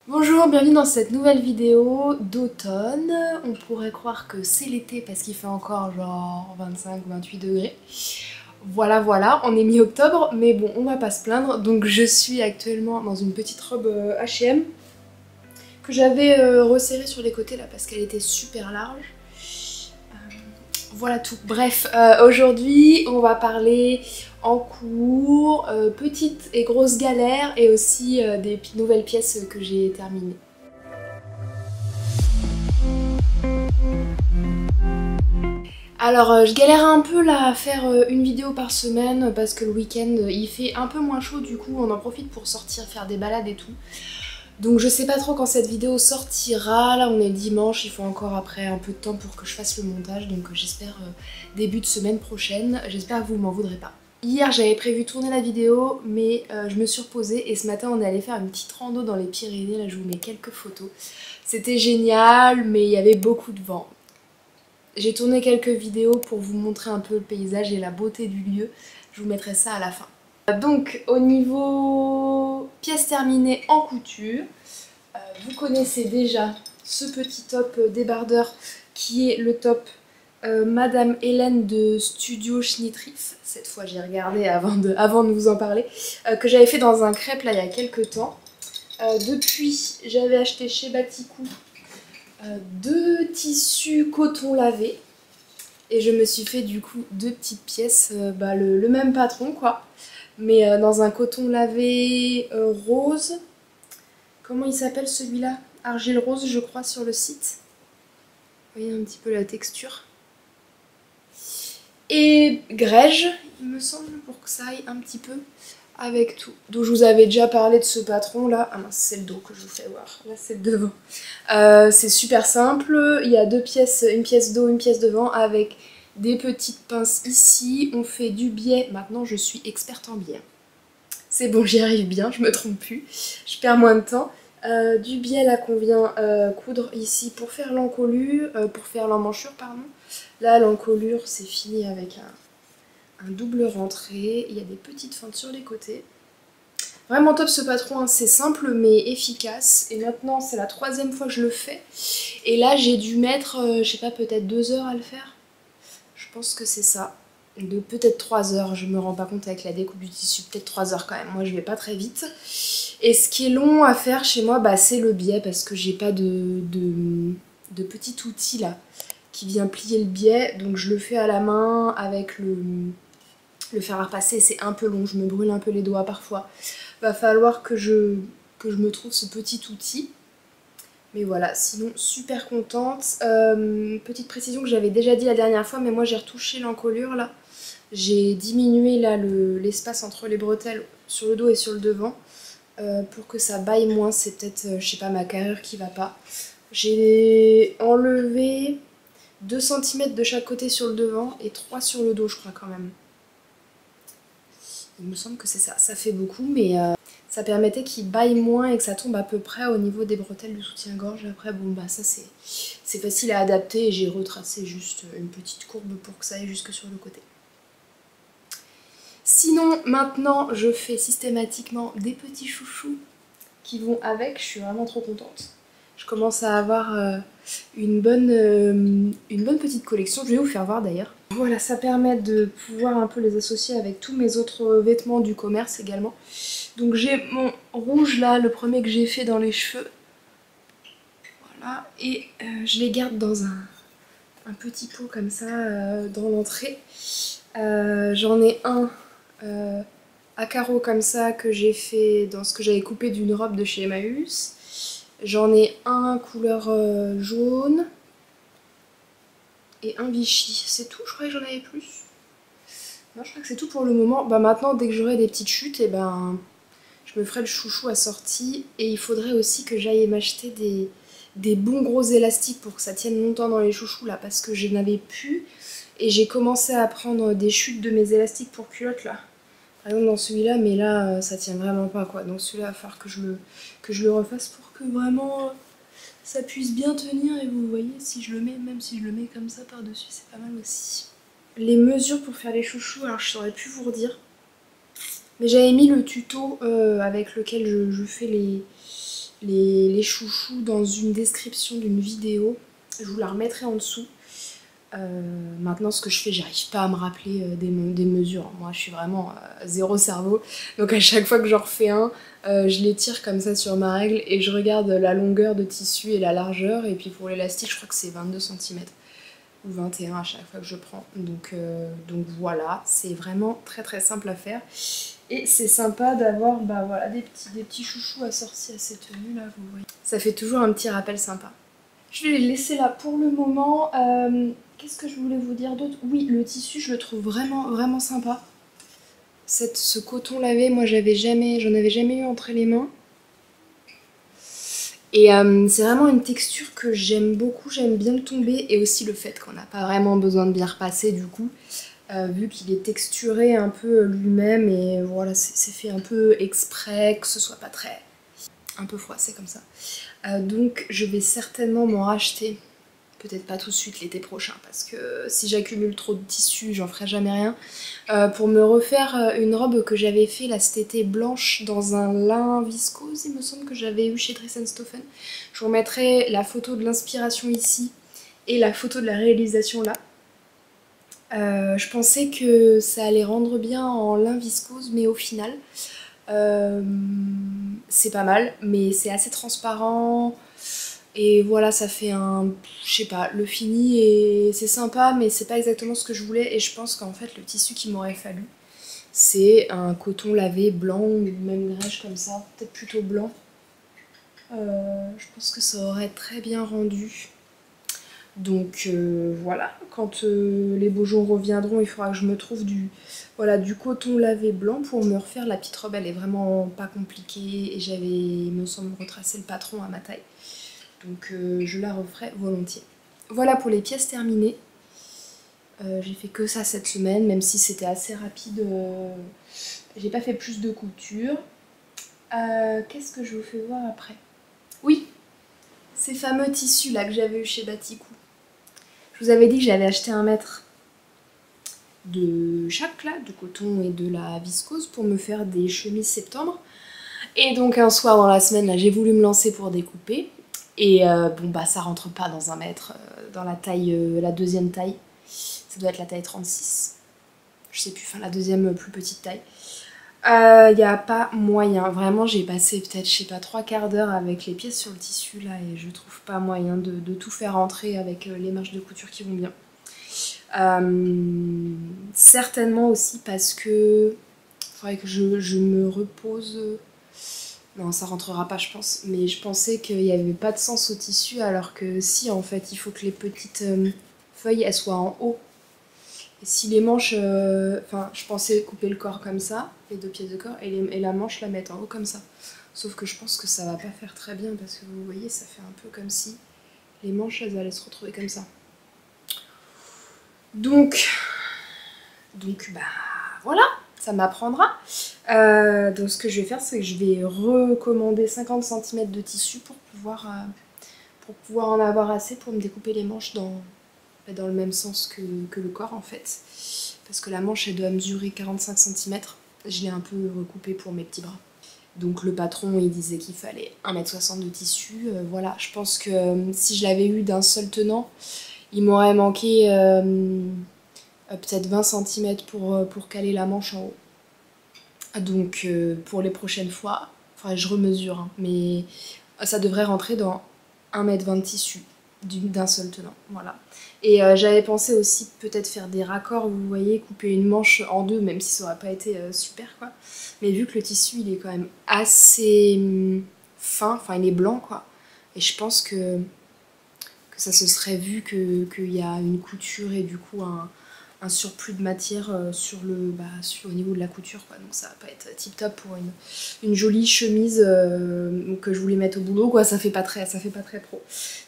Bonjour, bienvenue dans cette nouvelle vidéo d'automne. On pourrait croire que c'est l'été parce qu'il fait encore genre 25-28 degrés. Voilà, on est mi-octobre, mais bon, on va pas se plaindre. Donc je suis actuellement dans une petite robe H&M que j'avais resserrée sur les côtés là parce qu'elle était super large. Voilà tout. Bref, aujourd'hui on va parler en cours, petites et grosses galères et aussi des nouvelles pièces que j'ai terminées. Alors je galère un peu là à faire une vidéo par semaine parce que le week-end il fait un peu moins chaud, du coup on en profite pour sortir faire des balades et tout. Donc je sais pas trop quand cette vidéo sortira, là on est dimanche, il faut encore après un peu de temps pour que je fasse le montage, donc j'espère début de semaine prochaine, j'espère que vous m'en voudrez pas. Hier j'avais prévu tourner la vidéo mais je me suis reposée et ce matin on est allé faire une petite rando dans les Pyrénées, là je vous mets quelques photos. C'était génial mais il y avait beaucoup de vent. J'ai tourné quelques vidéos pour vous montrer un peu le paysage et la beauté du lieu. Je vous mettrai ça à la fin. Donc au niveau pièces terminées en couture, vous connaissez déjà ce petit top débardeur qui est le top Madame Hélène de Studio Schnittriff. Cette fois j'ai regardé avant de vous en parler. Que j'avais fait dans un crêpe là il y a quelques temps. Depuis j'avais acheté chez Batikou deux tissus coton lavé et je me suis fait du coup deux petites pièces, le même patron quoi, mais dans un coton lavé rose. Comment il s'appelle celui-là? Argile rose je crois sur le site. Vous voyez un petit peu la texture. Et grège il me semble pour que ça aille un petit peu avec tout. Donc je vous avais déjà parlé de ce patron là. Ah mince, c'est le dos que je vous fais voir. Là c'est le devant. C'est super simple. Il y a deux pièces, une pièce dos, une pièce devant avec des petites pinces ici. On fait du biais. Maintenant je suis experte en biais. C'est bon, j'y arrive bien, je me trompe plus. Je perds moins de temps. Du biais là qu'on vient coudre ici pour faire l'encolure, pour faire l'emmanchure pardon. Là l'encolure c'est fini avec un double rentré, il y a des petites fentes sur les côtés. Vraiment top ce patron, hein. C'est simple mais efficace. Et maintenant c'est la troisième fois que je le fais. Et là j'ai dû mettre, je sais pas, peut-être 2 heures à le faire. Je pense que c'est ça. De peut-être 3 heures, je me rends pas compte avec la découpe du tissu, peut-être 3 heures quand même. Moi je vais pas très vite. Et ce qui est long à faire chez moi, c'est le biais parce que j'ai pas de petit outil là qui vient plier le biais. Donc je le fais à la main avec le fer à repasser, c'est un peu long, je me brûle un peu les doigts parfois. Va falloir que je me trouve ce petit outil. Mais voilà, sinon super contente. Petite précision que j'avais déjà dit la dernière fois, mais moi j'ai retouché l'encolure là. J'ai diminué là l'espace entre les bretelles sur le dos et sur le devant pour que ça baille moins. C'est peut-être, je sais pas, ma carrure qui va pas. J'ai enlevé 2 cm de chaque côté sur le devant et 3 sur le dos je crois quand même. Il me semble que c'est ça. Ça fait beaucoup, mais ça permettait qu'il baille moins et que ça tombe à peu près au niveau des bretelles du soutien-gorge. Après, bon, ça c'est facile à adapter et j'ai retracé juste une petite courbe pour que ça aille jusque sur le côté. Sinon, maintenant, je fais systématiquement des petits chouchous qui vont avec. Je suis vraiment trop contente. Je commence à avoir une bonne petite collection. Je vais vous faire voir d'ailleurs. Voilà, ça permet de pouvoir un peu les associer avec tous mes autres vêtements du commerce également. Donc j'ai mon rouge là, le premier que j'ai fait dans les cheveux. Voilà, et je les garde dans un petit pot comme ça dans l'entrée. J'en ai un à carreaux comme ça que j'ai fait dans ce que j'avais coupé d'une robe de chez Emmaüs. J'en ai un couleur jaune. Et un Vichy, c'est tout, je croyais que j'en avais plus. Non, je crois que c'est tout pour le moment. Maintenant, dès que j'aurai des petites chutes, je me ferai le chouchou assorti. Et il faudrait aussi que j'aille m'acheter des bons gros élastiques pour que ça tienne longtemps dans les chouchous là, parce que je n'avais plus. Et j'ai commencé à prendre des chutes de mes élastiques pour culottes là. Par exemple dans celui-là, mais là ça tient vraiment pas quoi. Donc celui-là, il va falloir que je le refasse pour que vraiment ça puisse bien tenir. Et vous voyez, si je le mets, même si je le mets comme ça par-dessus, c'est pas mal aussi. Les mesures pour faire les chouchous, alors je saurais plus vous redire. Mais j'avais mis le tuto avec lequel je fais les chouchous dans une description d'une vidéo. Je vous la remettrai en dessous. Maintenant ce que je fais, j'arrive pas à me rappeler des mesures. Moi je suis vraiment zéro cerveau. Donc à chaque fois que j'en refais un, je les tire comme ça sur ma règle et je regarde la longueur de tissu et la largeur. Et puis pour l'élastique je crois que c'est 22 cm ou 21 à chaque fois que je prends. Donc voilà, c'est vraiment très très simple à faire. Et c'est sympa d'avoir bah, voilà, des petits chouchous assortis à cette tenue là, vous voyez. Ça fait toujours un petit rappel sympa. Je vais les laisser là pour le moment. Qu'est-ce que je voulais vous dire d'autre? Oui, le tissu, je le trouve vraiment, vraiment sympa. Ce coton lavé, moi, j'en avais jamais eu entre les mains. Et c'est vraiment une texture que j'aime beaucoup, j'aime bien le tomber. Et aussi le fait qu'on n'a pas vraiment besoin de bien repasser du coup. Vu qu'il est texturé un peu lui-même. Et voilà, c'est fait un peu exprès, que ce soit pas très... un peu froissé comme ça. Donc je vais certainement m'en racheter. Peut-être pas tout de suite l'été prochain parce que si j'accumule trop de tissu j'en ferai jamais rien. Pour me refaire une robe que j'avais fait là cet été blanche dans un lin viscose, il me semble que j'avais eu chez Dries & Stoffen. Je vous remettrai la photo de l'inspiration ici et la photo de la réalisation là. Je pensais que ça allait rendre bien en lin viscose mais au final c'est pas mal mais c'est assez transparent. Et voilà, ça fait un... je sais pas, le fini et c'est sympa mais c'est pas exactement ce que je voulais et je pense qu'en fait le tissu qu'il m'aurait fallu c'est un coton lavé blanc ou même grège comme ça, peut-être plutôt blanc. Je pense que ça aurait très bien rendu. Donc voilà, quand les beaux jours reviendront, il faudra que je me trouve voilà, du coton lavé blanc pour me refaire la petite robe. Elle est vraiment pas compliquée et j'avais, il me semble, retracé le patron à ma taille. Donc je la referai volontiers. Voilà pour les pièces terminées. J'ai fait que ça cette semaine, même si c'était assez rapide. J'ai pas fait plus de couture. Qu'est-ce que je vous fais voir après? Oui, ces fameux tissus là que j'avais eu chez Batikou. Je vous avais dit que j'avais acheté 1 mètre de chaque là, de coton et de la viscose pour me faire des chemises septembre. Et donc un soir dans la semaine là, j'ai voulu me lancer pour découper. Et bon bah ça rentre pas dans 1 mètre, dans la taille, la deuxième taille. Ça doit être la taille 36. Je sais plus, enfin la deuxième plus petite taille. Y a pas moyen. Vraiment j'ai passé peut-être, je sais pas, 3/4 d'heure avec les pièces sur le tissu là et je trouve pas moyen de tout faire rentrer avec les marges de couture qui vont bien. Certainement aussi parce que faudrait que je me repose. Non, ça rentrera pas je pense, mais je pensais qu'il n'y avait pas de sens au tissu alors que si en fait il faut que les petites feuilles elles soient en haut. Et si les manches, enfin je pensais couper le corps comme ça, les 2 pièces de corps, et la manche la mettre en haut comme ça. Sauf que je pense que ça va pas faire très bien parce que vous voyez ça fait un peu comme si les manches elles allaient se retrouver comme ça. Donc bah voilà, ça m'apprendra. Donc ce que je vais faire c'est que je vais recommander 50 cm de tissu pour pouvoir en avoir assez pour me découper les manches dans le même sens que le corps en fait. Parce que la manche elle doit mesurer 45 cm. Je l'ai un peu recoupée pour mes petits bras. Donc le patron il disait qu'il fallait 1,60 m de tissu. Voilà, je pense que si je l'avais eu d'un seul tenant, il m'aurait manqué peut-être 20 cm pour caler la manche en haut. Donc pour les prochaines fois, enfin je remesure, hein, mais ça devrait rentrer dans 1,20 m de tissu d'un seul tenant, voilà. Et j'avais pensé aussi peut-être faire des raccords, vous voyez, couper une manche en 2, même si ça aurait pas été super quoi. Mais vu que le tissu il est quand même assez fin, enfin il est blanc quoi, et je pense que ça se serait vu qu'il y a une couture et du coup un surplus de matière au niveau de la couture quoi. Donc ça va pas être tip top pour une jolie chemise que je voulais mettre au boulot quoi. Ça fait pas très pro.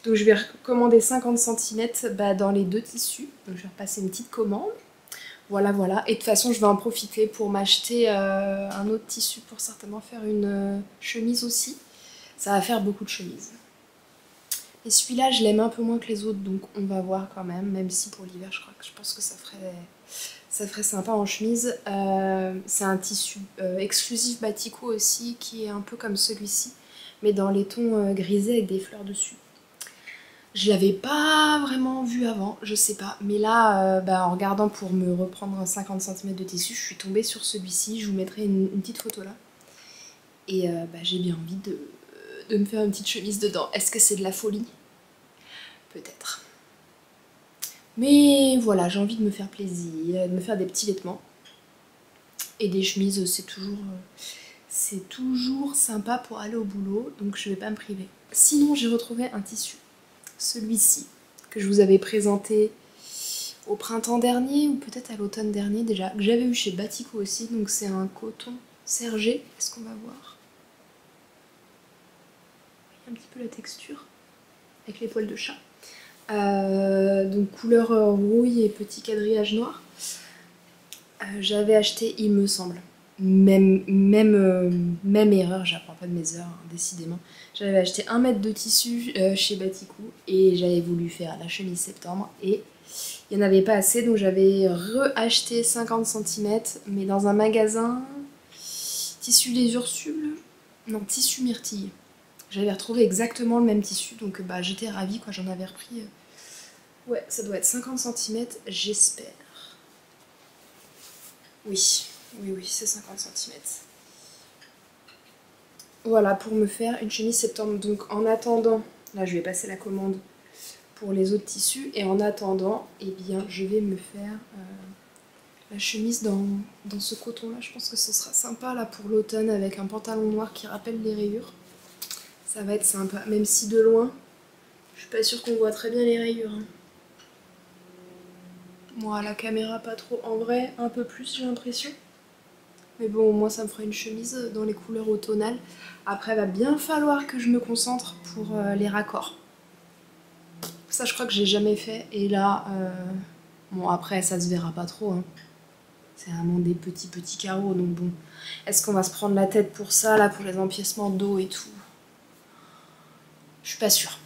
Donc je vais recommander 50 cm dans les 2 tissus. Donc je vais repasser une petite commande. Voilà. Et de toute façon je vais en profiter pour m'acheter un autre tissu pour certainement faire une chemise aussi. Ça va faire beaucoup de chemises. Et celui-là, je l'aime un peu moins que les autres, donc on va voir quand même si pour l'hiver, je pense que ça ferait sympa en chemise. C'est un tissu exclusif Batikou aussi, qui est un peu comme celui-ci, mais dans les tons grisés avec des fleurs dessus. Je l'avais pas vraiment vu avant, je sais pas. Mais là, en regardant pour me reprendre un 50 cm de tissu, je suis tombée sur celui-ci. Je vous mettrai une petite photo là. Et j'ai bien envie de me faire une petite chemise dedans. Est-ce que c'est de la folie? Peut-être. Mais voilà, j'ai envie de me faire plaisir, de me faire des petits vêtements. Et des chemises, c'est toujours sympa pour aller au boulot, donc je vais pas me priver. Sinon, j'ai retrouvé un tissu. Celui-ci, que je vous avais présenté au printemps dernier ou peut-être à l'automne dernier déjà, que j'avais eu chez Batico aussi, donc c'est un coton sergé. Est-ce qu'on va voir? Un petit peu la texture, avec les poils de chat. Donc couleur rouille et petit quadrillage noir. J'avais acheté, il me semble, même erreur, j'apprends pas de mes heures, hein, décidément. J'avais acheté 1 mètre de tissu chez Batikou et j'avais voulu faire la chemise septembre et il n'y en avait pas assez, donc j'avais re-acheté 50 cm, mais dans un magasin tissu Les Ursules, non, tissu Myrtille. J'avais retrouvé exactement le même tissu, donc j'étais ravie, quoi, j'en avais repris. Ouais, ça doit être 50 cm, j'espère. Oui, c'est 50 cm. Voilà, pour me faire une chemise septembre. Donc en attendant, là je vais passer la commande pour les autres tissus. Et en attendant, eh bien, je vais me faire la chemise dans ce coton-là. Je pense que ce sera sympa là pour l'automne avec un pantalon noir qui rappelle les rayures. Ça va être sympa, même si de loin, je suis pas sûre qu'on voit très bien les rayures. Hein. Moi, à la caméra, pas trop. En vrai, un peu plus, j'ai l'impression. Mais bon, au moins ça me fera une chemise dans les couleurs automnales. Après, il va bien falloir que je me concentre pour les raccords. Ça, je crois que j'ai jamais fait. Et là, bon, après, ça se verra pas trop. Hein. C'est vraiment des petits carreaux, donc bon. Est-ce qu'on va se prendre la tête pour ça, là, pour les empiècements d'eau et tout? Je suis pas sûre.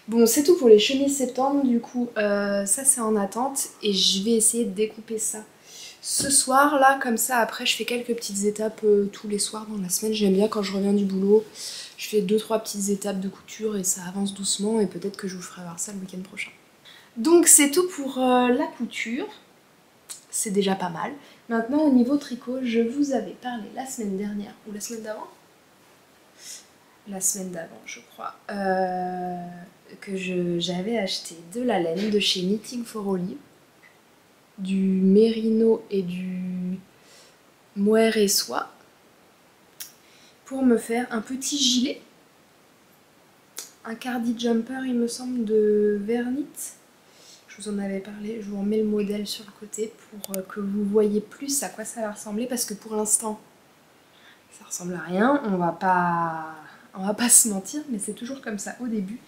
Bon, c'est tout pour les chemises septembre, du coup, ça c'est en attente. Et je vais essayer de découper ça ce soir là, comme ça après je fais quelques petites étapes tous les soirs dans la semaine. J'aime bien quand je reviens du boulot, je fais 2-3 petites étapes de couture et ça avance doucement et peut-être que je vous ferai voir ça le week-end prochain. Donc c'est tout pour la couture, c'est déjà pas mal. Maintenant au niveau tricot, je vous avais parlé la semaine dernière, ou la semaine d'avant? La semaine d'avant je crois, que j'avais acheté de la laine de chez Knitting for Olive, du mérino et du mohair et soie pour me faire un petit gilet, un cardi jumper il me semble de Vernit. Je vous en avais parlé, je vous remets le modèle sur le côté pour que vous voyez plus à quoi ça va ressembler parce que pour l'instant ça ressemble à rien, on va pas se mentir, mais c'est toujours comme ça au début.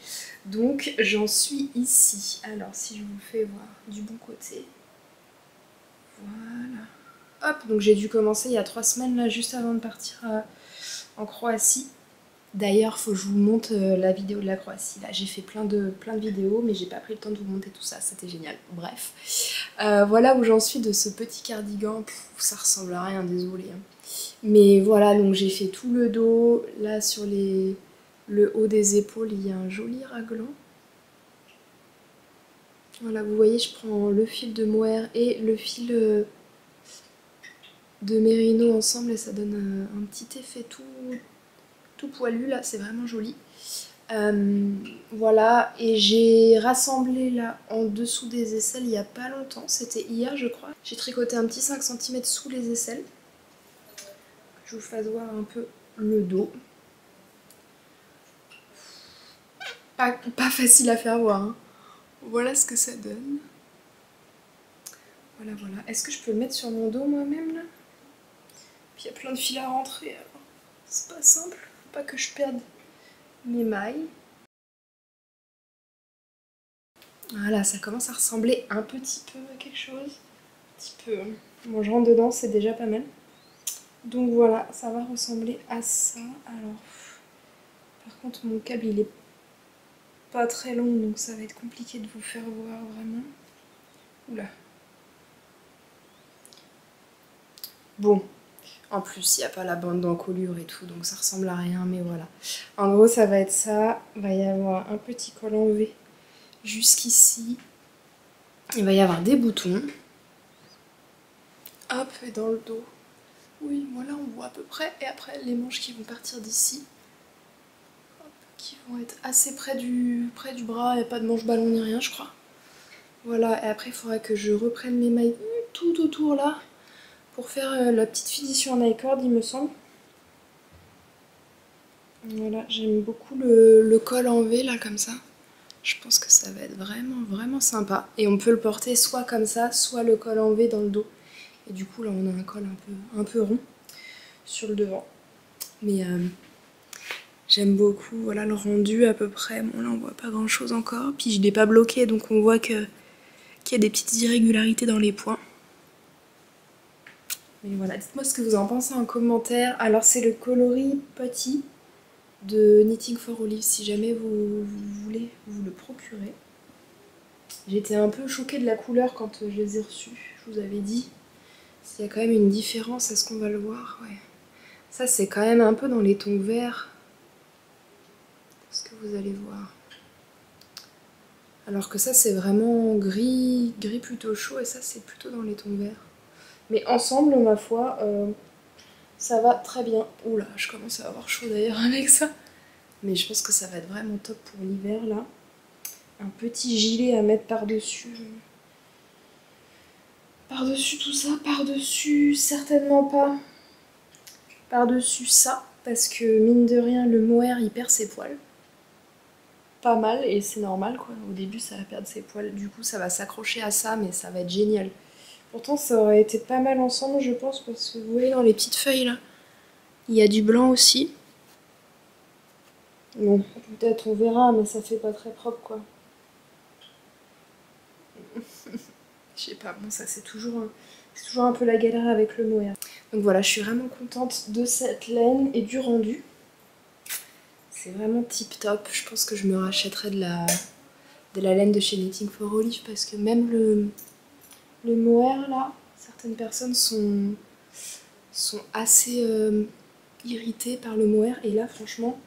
Donc j'en suis ici. Alors si je vous fais voir du bon côté, voilà. Hop, donc j'ai dû commencer il y a 3 semaines là, juste avant de partir en Croatie. D'ailleurs, faut que je vous montre la vidéo de la Croatie. Là, j'ai fait plein de vidéos, mais j'ai pas pris le temps de vous monter tout ça. C'était génial. Bref, voilà où j'en suis de ce petit cardigan. Ça ressemble à rien, désolé. Hein. Mais voilà, donc j'ai fait tout le dos. Là, sur le haut des épaules, il y a un joli raglan. Voilà, vous voyez, je prends le fil de mohair et le fil de mérino ensemble et ça donne un petit effet tout poilu là, c'est vraiment joli. Voilà, et j'ai rassemblé là en dessous des aisselles il y a pas longtemps, c'était hier je crois. J'ai tricoté un petit 5 cm sous les aisselles. Je vous fasse voir un peu le dos. Pas facile à faire voir. Hein. Voilà ce que ça donne. Voilà. Est-ce que je peux le mettre sur mon dos moi-même là? Puis il y a plein de fils à rentrer alors. C'est pas simple. Faut pas que je perde mes mailles. Voilà, ça commence à ressembler un petit peu à quelque chose. Un petit peu. Bon, je rentre dedans, c'est déjà pas mal. Donc voilà, ça va ressembler à ça. Alors, par contre, mon câble, il est pas très long, donc ça va être compliqué de vous faire voir vraiment. Oula. Bon, En plus, il n'y a pas la bande d'encolure et tout, donc ça ressemble à rien, mais voilà. En gros, ça va être ça. Il va y avoir un petit col en V jusqu'ici. Il va y avoir des boutons. Hop, et dans le dos. Oui, voilà, on voit à peu près. Et après, les manches qui vont partir d'ici. Qui vont être assez près du bras. Il n'y a pas de manche ballon ni rien, je crois. Voilà, et après, il faudra que je reprenne mes mailles tout autour là. Pour faire la petite finition en I-cord, il me semble. Voilà, j'aime beaucoup le col en V là, comme ça. Je pense que ça va être vraiment sympa. Et on peut le porter soit comme ça, soit le col en V dans le dos. Et du coup là on a un col un peu rond sur le devant. Mais j'aime beaucoup, voilà le rendu à peu près. Bon là on voit pas grand chose encore. Puis je l'ai pas bloqué donc on voit qu'il y a des petites irrégularités dans les points. Mais voilà, dites-moi ce que vous en pensez en commentaire. Alors c'est le coloris Putty de Knitting for Olive, si jamais vous voulez vous le procurer. J'étais un peu choquée de la couleur quand je les ai reçus, je vous avais dit. Il y a quand même une différence, est-ce qu'on va le voir? Ouais. Ça c'est quand même un peu dans les tons verts. Est-ce que vous allez voir? Alors que ça c'est vraiment gris plutôt chaud et ça c'est plutôt dans les tons verts. Mais ensemble, ma foi, ça va très bien. Oula, je commence à avoir chaud d'ailleurs avec ça. Mais je pense que ça va être vraiment top pour l'hiver là. Un petit gilet à mettre par-dessus. Par-dessus tout ça, par-dessus certainement pas. Par-dessus ça, parce que mine de rien, le mohair il perd ses poils. Pas mal, et c'est normal quoi. Au début ça va perdre ses poils, du coup ça va s'accrocher à ça, mais ça va être génial. Pourtant ça aurait été pas mal ensemble je pense, parce que vous voyez dans les petites feuilles là, il y a du blanc aussi. Bon, peut-être on verra, mais ça fait pas très propre quoi. Je sais pas, bon ça c'est toujours un peu la galère avec le mohair. Donc voilà, je suis vraiment contente de cette laine et du rendu. C'est vraiment tip top. Je pense que je me rachèterai de la laine de chez Knitting for Olive parce que même le mohair là, certaines personnes sont assez irritées par le mohair. Et là franchement,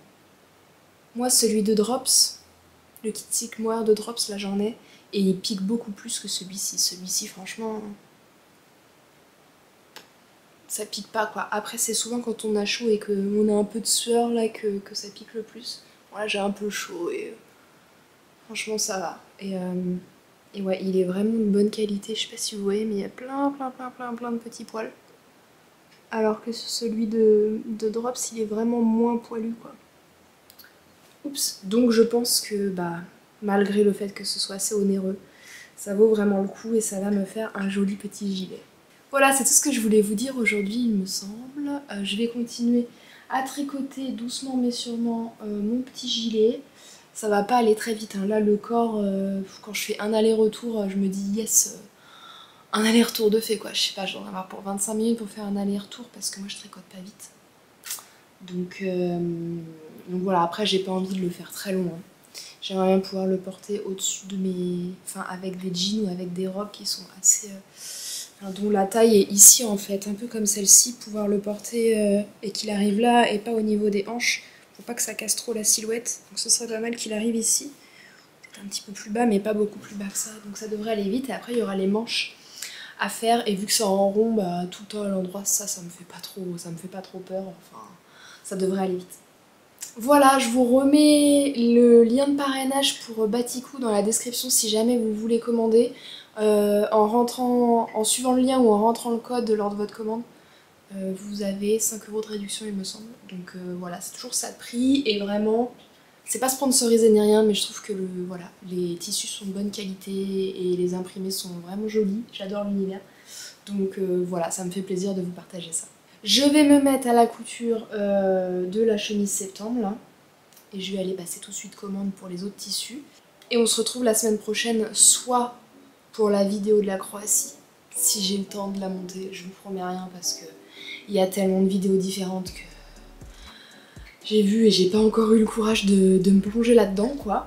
moi celui de Drops, le kit silk mohair de Drops là j'en ai. Et il pique beaucoup plus que celui-ci. Celui-ci franchement, ça pique pas quoi. Après c'est souvent quand on a chaud et qu'on a un peu de sueur là que ça pique le plus. Bon, là j'ai un peu chaud et franchement ça va. Et ouais, il est vraiment de bonne qualité, je sais pas si vous voyez, mais il y a plein de petits poils. Alors que sur celui de Drops, il est vraiment moins poilu quoi. Oups. Donc je pense que malgré le fait que ce soit assez onéreux, ça vaut vraiment le coup et ça va me faire un joli petit gilet. Voilà, c'est tout ce que je voulais vous dire aujourd'hui, il me semble. Je vais continuer à tricoter doucement mais sûrement mon petit gilet. Ça va pas aller très vite, hein. Là le corps, quand je fais un aller-retour, je me dis yes, un aller-retour de fait quoi. Je sais pas, j'en ai avoir pour 25 minutes pour faire un aller-retour parce que moi je tricote pas vite. Donc voilà, après j'ai pas envie de le faire très long, hein. J'aimerais bien pouvoir le porter au-dessus de mes... Enfin avec des jeans ou avec des robes qui sont assez... dont la taille est ici en fait, un peu comme celle-ci, pouvoir le porter et qu'il arrive là et pas au niveau des hanches, pour pas que ça casse trop la silhouette. Donc ce serait pas mal qu'il arrive ici, peut-être un petit peu plus bas mais pas beaucoup plus bas que ça, donc ça devrait aller vite. Et après il y aura les manches à faire et vu que c'est en rond, tout à l'endroit ça me fait pas trop peur, enfin ça devrait aller vite. Voilà, je vous remets le lien de parrainage pour Batikou dans la description si jamais vous voulez commander. En suivant le lien ou en rentrant le code lors de votre commande, vous avez 5 € de réduction il me semble. Donc voilà, c'est toujours ça de prix et vraiment, c'est pas sponsorisé ni rien mais je trouve que voilà, les tissus sont de bonne qualité et les imprimés sont vraiment jolis, j'adore l'univers. Donc voilà, ça me fait plaisir de vous partager ça. Je vais me mettre à la couture de la chemise septembre là. Et je vais aller passer tout de suite commande pour les autres tissus. Et on se retrouve la semaine prochaine, soit pour la vidéo de la Croatie, si j'ai le temps de la monter, je vous promets rien parce que il y a tellement de vidéos différentes que j'ai vu et j'ai pas encore eu le courage de me plonger là-dedans quoi.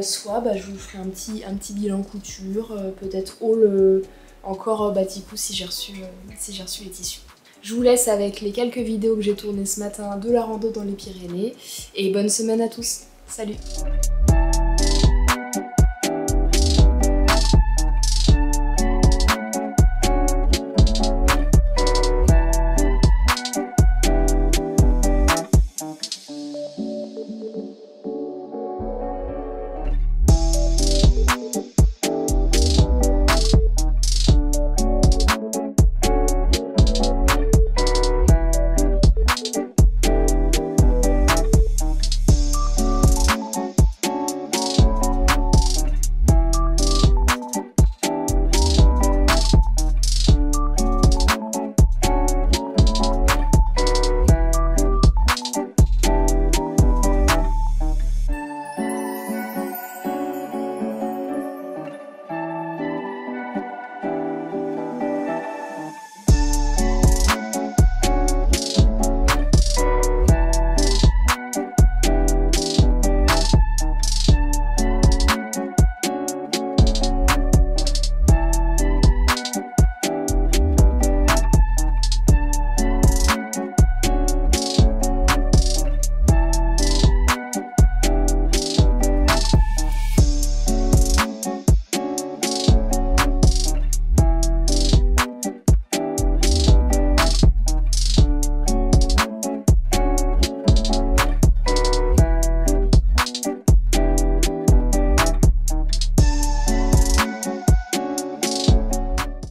Soit je vous ferai un petit bilan couture, peut-être haul encore Batikou si j'ai reçu les tissus. Je vous laisse avec les quelques vidéos que j'ai tournées ce matin de la rando dans les Pyrénées. Et bonne semaine à tous. Salut!